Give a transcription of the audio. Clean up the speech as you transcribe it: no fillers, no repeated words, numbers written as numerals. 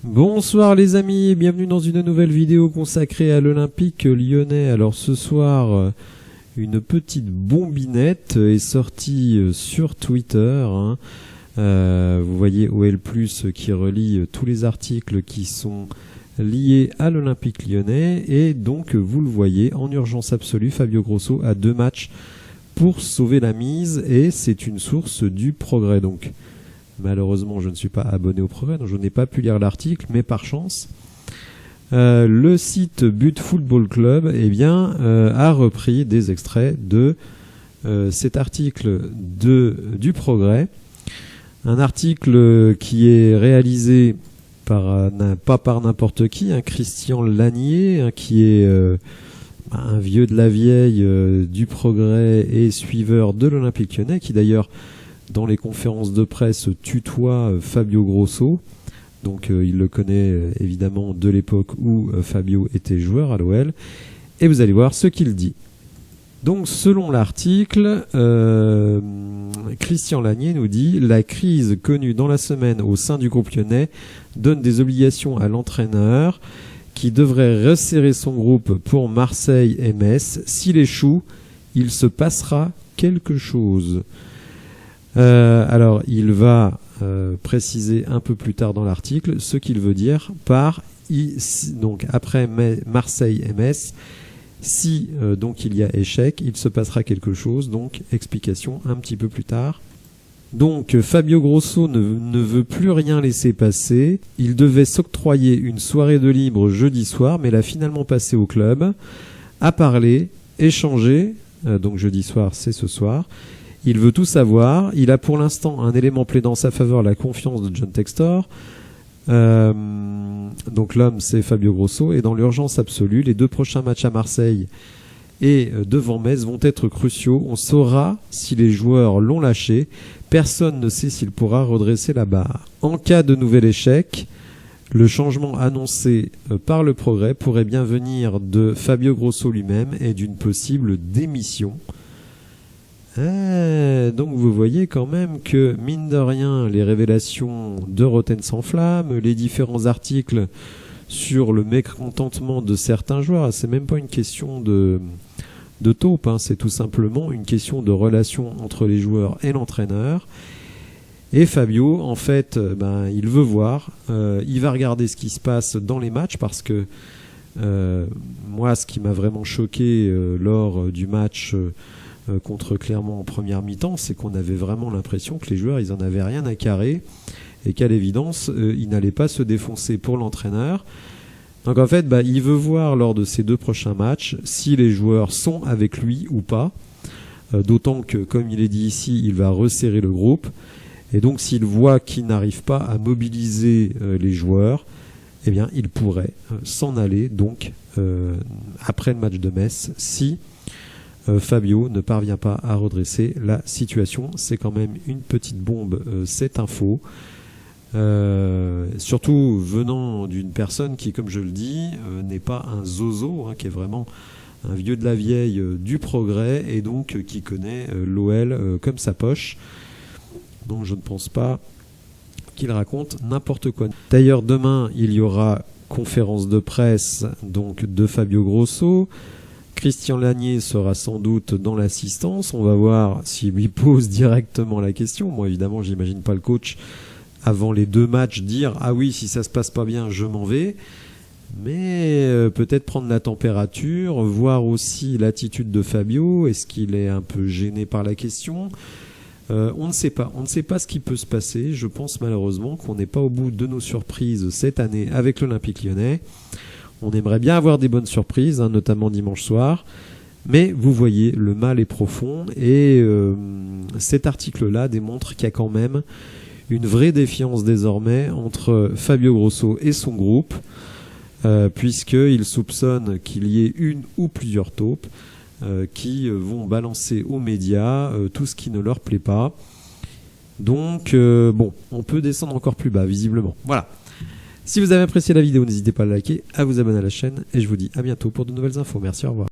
Bonsoir les amis, bienvenue dans une nouvelle vidéo consacrée à l'Olympique lyonnais. Alors ce soir, une petite bombinette est sortie sur Twitter. Vous voyez OL+, qui relie tous les articles qui sont liés à l'Olympique lyonnais. Et donc, vous le voyez, en urgence absolue, Fabio Grosso a 2 matchs pour sauver la mise. Et c'est une source du Progrès. Donc, malheureusement, je ne suis pas abonné au Progrès, donc je n'ai pas pu lire l'article, mais par chance, le site But Football Club a repris des extraits de cet article du Progrès. Un article qui est réalisé pas par n'importe qui, Christian Lanier, qui est un vieux de la vieille du Progrès et suiveur de l'Olympique lyonnais, qui d'ailleurs dans les conférences de presse tutoie Fabio Grosso. Donc il le connaît évidemment de l'époque où Fabio était joueur à l'OL. Et vous allez voir ce qu'il dit. Donc selon l'article, Christian Lanier nous dit « La crise connue dans la semaine au sein du groupe lyonnais donne des obligations à l'entraîneur qui devrait resserrer son groupe pour Marseille et Metz. S'il échoue, il se passera quelque chose ». Alors, il va préciser un peu plus tard dans l'article ce qu'il veut dire par donc après Marseille et Metz, si donc il y a échec, il se passera quelque chose. Donc, explication un petit peu plus tard. Donc, Fabio Grosso ne veut plus rien laisser passer. Il devait s'octroyer une soirée de libre jeudi soir, mais l'a finalement passé au club, a parlé, échangé. Donc, jeudi soir, c'est ce soir. Il veut tout savoir. Il a pour l'instant un élément plaidant en sa faveur, la confiance de John Textor. Donc l'homme, c'est Fabio Grosso. Et dans l'urgence absolue, les 2 prochains matchs à Marseille et devant Metz vont être cruciaux. On saura si les joueurs l'ont lâché. Personne ne sait s'il pourra redresser la barre. En cas de nouvel échec, le changement annoncé par le Progrès pourrait bien venir de Fabio Grosso lui-même et d'une possible démission. Donc vous voyez quand même que, mine de rien, les révélations de Roten s'enflamment, les différents articles sur le mécontentement de certains joueurs, c'est même pas une question de taupe, c'est tout simplement une question de relation entre les joueurs et l'entraîneur. Et Fabio, en fait, il veut voir, il va regarder ce qui se passe dans les matchs, parce que moi, ce qui m'a vraiment choqué lors du match contre Clermont en première mi-temps, c'est qu'on avait vraiment l'impression que les joueurs, ils en avaient rien à carrer et qu'à l'évidence, ils n'allaient pas se défoncer pour l'entraîneur. Donc en fait, il veut voir lors de ces 2 prochains matchs si les joueurs sont avec lui ou pas. D'autant que, comme il est dit ici, il va resserrer le groupe. Et donc s'il voit qu'il n'arrive pas à mobiliser les joueurs, eh bien il pourrait s'en aller donc après le match de Metz si Fabio ne parvient pas à redresser la situation. C'est quand même une petite bombe, cette info. Surtout venant d'une personne qui, comme je le dis, n'est pas un zozo, qui est vraiment un vieux de la vieille du Progrès et donc qui connaît l'OL comme sa poche. Donc je ne pense pas qu'il raconte n'importe quoi. D'ailleurs, demain, il y aura conférence de presse donc de Fabio Grosso. Christian Lanier sera sans doute dans l'assistance. On va voir s'il lui pose directement la question. Moi, évidemment, j'imagine pas le coach avant les 2 matchs dire « Ah oui, si ça se passe pas bien, je m'en vais ». Mais peut-être prendre la température, voir aussi l'attitude de Fabio. Est-ce qu'il est un peu gêné par la question ? On ne sait pas. On ne sait pas ce qui peut se passer. Je pense malheureusement qu'on n'est pas au bout de nos surprises cette année avec l'Olympique lyonnais. On aimerait bien avoir des bonnes surprises, notamment dimanche soir. Mais vous voyez, le mal est profond. Et cet article-là démontre qu'il y a quand même une vraie défiance désormais entre Fabio Grosso et son groupe, puisqu'il soupçonne qu'il y ait une ou plusieurs taupes qui vont balancer aux médias tout ce qui ne leur plaît pas. Donc, bon, on peut descendre encore plus bas, visiblement. Voilà. Si vous avez apprécié la vidéo, n'hésitez pas à la liker, à vous abonner à la chaîne, et je vous dis à bientôt pour de nouvelles infos. Merci, au revoir.